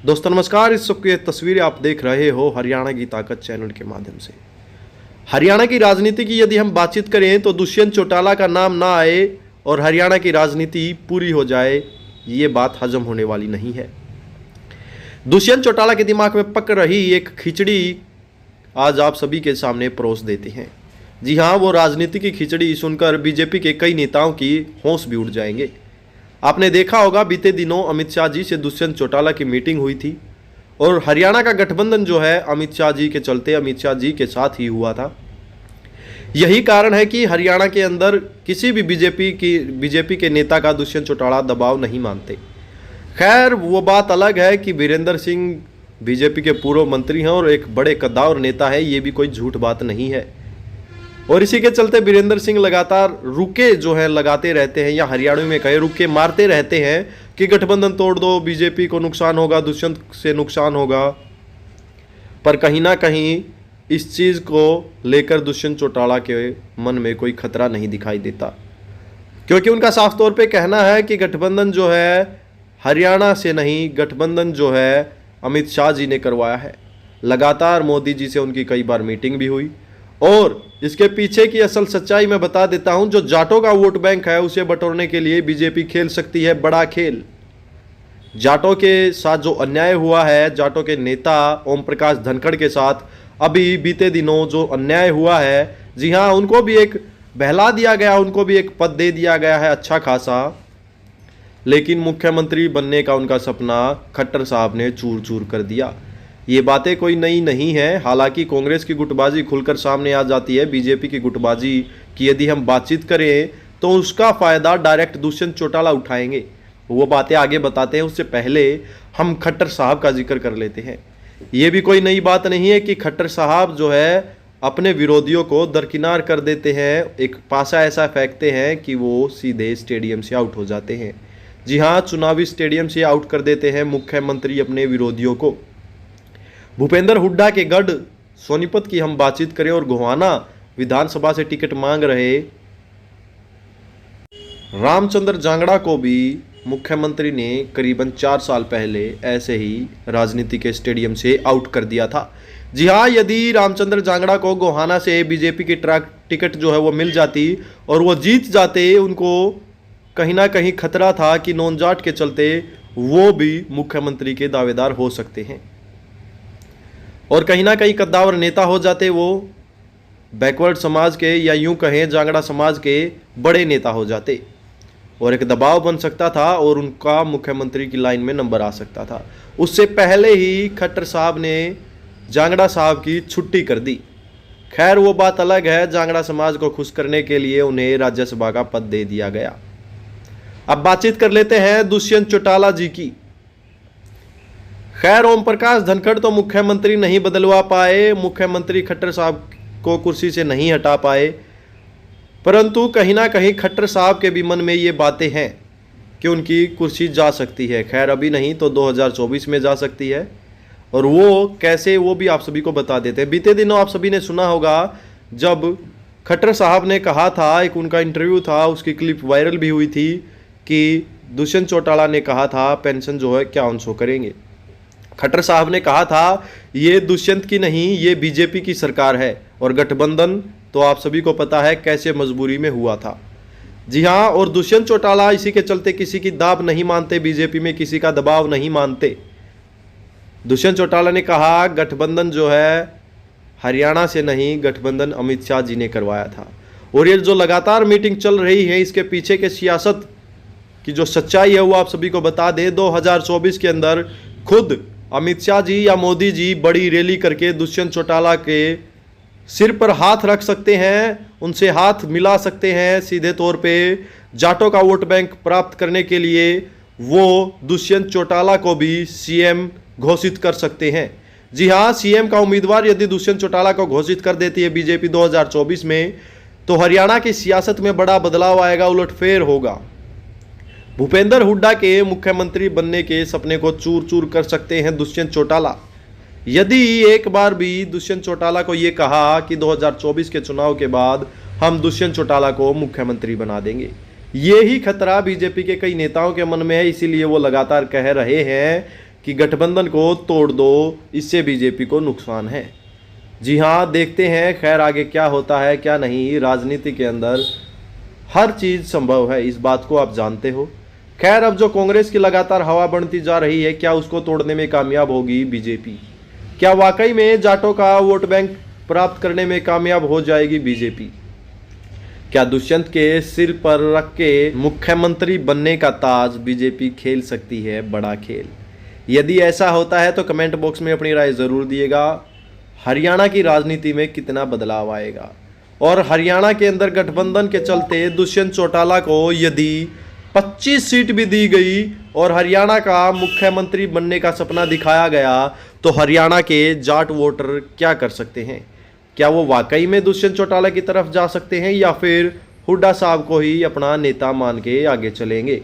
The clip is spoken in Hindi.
दोस्तों नमस्कार। इस सबकी तस्वीरें आप देख रहे हो हरियाणा की ताकत चैनल के माध्यम से। हरियाणा की राजनीति की यदि हम बातचीत करें तो दुष्यंत चौटाला का नाम ना आए और हरियाणा की राजनीति पूरी हो जाए, ये बात हजम होने वाली नहीं है। दुष्यंत चौटाला के दिमाग में पक रही एक खिचड़ी आज आप सभी के सामने परोस देते हैं। जी हाँ, वो राजनीति की खिचड़ी सुनकर बीजेपी के कई नेताओं की होश भी उड़ जाएंगे। आपने देखा होगा बीते दिनों अमित शाह जी से दुष्यंत चौटाला की मीटिंग हुई थी और हरियाणा का गठबंधन जो है अमित शाह जी के चलते अमित शाह जी के साथ ही हुआ था। यही कारण है कि हरियाणा के अंदर किसी भी बीजेपी के नेता का दुष्यंत चौटाला दबाव नहीं मानते। खैर, वो बात अलग है कि वीरेंद्र सिंह बीजेपी के पूर्व मंत्री हैं और एक बड़े कद्दावर नेता है, ये भी कोई झूठ बात नहीं है। और इसी के चलते वीरेंद्र सिंह लगातार रुके जो है लगाते रहते हैं, या हरियाणा में कहे रुके मारते रहते हैं कि गठबंधन तोड़ दो, बीजेपी को नुकसान होगा, दुष्यंत से नुकसान होगा। पर कहीं ना कहीं इस चीज़ को लेकर दुष्यंत चौटाला के मन में कोई खतरा नहीं दिखाई देता, क्योंकि उनका साफ तौर पे कहना है कि गठबंधन जो है हरियाणा से नहीं, गठबंधन जो है अमित शाह जी ने करवाया है। लगातार मोदी जी से उनकी कई बार मीटिंग भी हुई और इसके पीछे की असल सच्चाई मैं बता देता हूं। जो जाटों का वोट बैंक है उसे बटोरने के लिए बीजेपी खेल सकती है बड़ा खेल। जाटों के साथ जो अन्याय हुआ है, जाटों के नेता ओम प्रकाश धनखड़ के साथ अभी बीते दिनों जो अन्याय हुआ है, जी हाँ, उनको भी एक बहला दिया गया, उनको भी एक पद दे दिया गया है अच्छा खासा। लेकिन मुख्यमंत्री बनने का उनका सपना खट्टर साहब ने चूर चूर कर दिया। ये बातें कोई नई नहीं है। हालांकि कांग्रेस की गुटबाजी खुलकर सामने आ जाती है। बीजेपी की गुटबाजी की यदि हम बातचीत करें तो उसका फ़ायदा डायरेक्ट दुष्यंत चौटाला उठाएंगे। वो बातें आगे बताते हैं, उससे पहले हम खट्टर साहब का जिक्र कर लेते हैं। ये भी कोई नई बात नहीं है कि खट्टर साहब जो है अपने विरोधियों को दरकिनार कर देते हैं, एक पासा ऐसा फेंकते हैं कि वो सीधे स्टेडियम से आउट हो जाते हैं। जी हाँ, चुनावी स्टेडियम से आउट कर देते हैं मुख्यमंत्री अपने विरोधियों को। भूपेंद्र हुड्डा के गढ़ सोनीपत की हम बातचीत करें और गोहाना विधानसभा से टिकट मांग रहे रामचंद्र जांगड़ा को भी मुख्यमंत्री ने करीबन 4 साल पहले ऐसे ही राजनीति के स्टेडियम से आउट कर दिया था। जी हाँ, यदि रामचंद्र जांगड़ा को गोहाना से बीजेपी की टिकट जो है वो मिल जाती और वो जीत जाते, उनको कहीं ना कहीं खतरा था कि नॉन जाट के चलते वो भी मुख्यमंत्री के दावेदार हो सकते हैं और कहीं ना कहीं कद्दावर नेता हो जाते, वो बैकवर्ड समाज के या यूं कहें जांगड़ा समाज के बड़े नेता हो जाते और एक दबाव बन सकता था और उनका मुख्यमंत्री की लाइन में नंबर आ सकता था। उससे पहले ही खट्टर साहब ने जांगड़ा साहब की छुट्टी कर दी। खैर, वो बात अलग है। जांगड़ा समाज को खुश करने के लिए उन्हें राज्यसभा का पद दे दिया गया। अब बातचीत कर लेते हैं दुष्यंत चौटाला जी की। खैर, ओम प्रकाश धनखड़ तो मुख्यमंत्री नहीं बदलवा पाए, मुख्यमंत्री खट्टर साहब को कुर्सी से नहीं हटा पाए, परंतु कहीं ना कहीं खट्टर साहब के भी मन में ये बातें हैं कि उनकी कुर्सी जा सकती है। खैर, अभी नहीं तो 2024 में जा सकती है। और वो कैसे, वो भी आप सभी को बता देते हैं। बीते दिनों आप सभी ने सुना होगा जब खट्टर साहब ने कहा था, एक उनका इंटरव्यू था, उसकी क्लिप वायरल भी हुई थी कि दुष्यंत चौटाला ने कहा था पेंशन जो है क्या उनसो करेंगे। खट्टर साहब ने कहा था ये दुष्यंत की नहीं, ये बीजेपी की सरकार है और गठबंधन तो आप सभी को पता है कैसे मजबूरी में हुआ था। जी हाँ, और दुष्यंत चौटाला इसी के चलते किसी की दाब नहीं मानते, बीजेपी में किसी का दबाव नहीं मानते। दुष्यंत चौटाला ने कहा गठबंधन जो है हरियाणा से नहीं, गठबंधन अमित शाह जी ने करवाया था। और ये जो लगातार मीटिंग चल रही है, इसके पीछे के सियासत की जो सच्चाई है वो आप सभी को बता दे। 2024 के अंदर खुद अमित शाह जी या मोदी जी बड़ी रैली करके दुष्यंत चौटाला के सिर पर हाथ रख सकते हैं, उनसे हाथ मिला सकते हैं। सीधे तौर पे जाटों का वोट बैंक प्राप्त करने के लिए वो दुष्यंत चौटाला को भी सीएम घोषित कर सकते हैं। जी हाँ, सीएम का उम्मीदवार यदि दुष्यंत चौटाला को घोषित कर देती है बीजेपी 2024 में, तो हरियाणा की सियासत में बड़ा बदलाव आएगा, उलटफेर होगा। भूपेंद्र हुड्डा के मुख्यमंत्री बनने के सपने को चूर चूर कर सकते हैं दुष्यंत चौटाला। यदि एक बार भी दुष्यंत चौटाला को यह कहा कि 2024 के चुनाव के बाद हम दुष्यंत चौटाला को मुख्यमंत्री बना देंगे, ये ही खतरा बीजेपी के कई नेताओं के मन में है। इसीलिए वो लगातार कह रहे हैं कि गठबंधन को तोड़ दो, इससे बीजेपी को नुकसान है। जी हाँ, देखते हैं खैर आगे क्या होता है क्या नहीं। राजनीति के अंदर हर चीज़ संभव है, इस बात को आप जानते हो। खैर अब जो कांग्रेस की लगातार हवा बढ़ती जा रही है, क्या उसको तोड़ने में कामयाब होगी बीजेपी? क्या वाकई में जाटों का वोट बैंक प्राप्त करने में कामयाब हो जाएगी बीजेपी? क्या दुष्यंत के सिर पर रख के मुख्यमंत्री बनने का ताज बीजेपी खेल सकती है बड़ा खेल? यदि ऐसा होता है तो कमेंट बॉक्स में अपनी राय जरूर दिएगा। हरियाणा की राजनीति में कितना बदलाव आएगा? और हरियाणा के अंदर गठबंधन के चलते दुष्यंत चौटाला को यदि 25 सीट भी दी गई और हरियाणा का मुख्यमंत्री बनने का सपना दिखाया गया, तो हरियाणा के जाट वोटर क्या कर सकते हैं? क्या वो वाकई में दुष्यंत चौटाला की तरफ जा सकते हैं या फिर हुड्डा साहब को ही अपना नेता मान के आगे चलेंगे?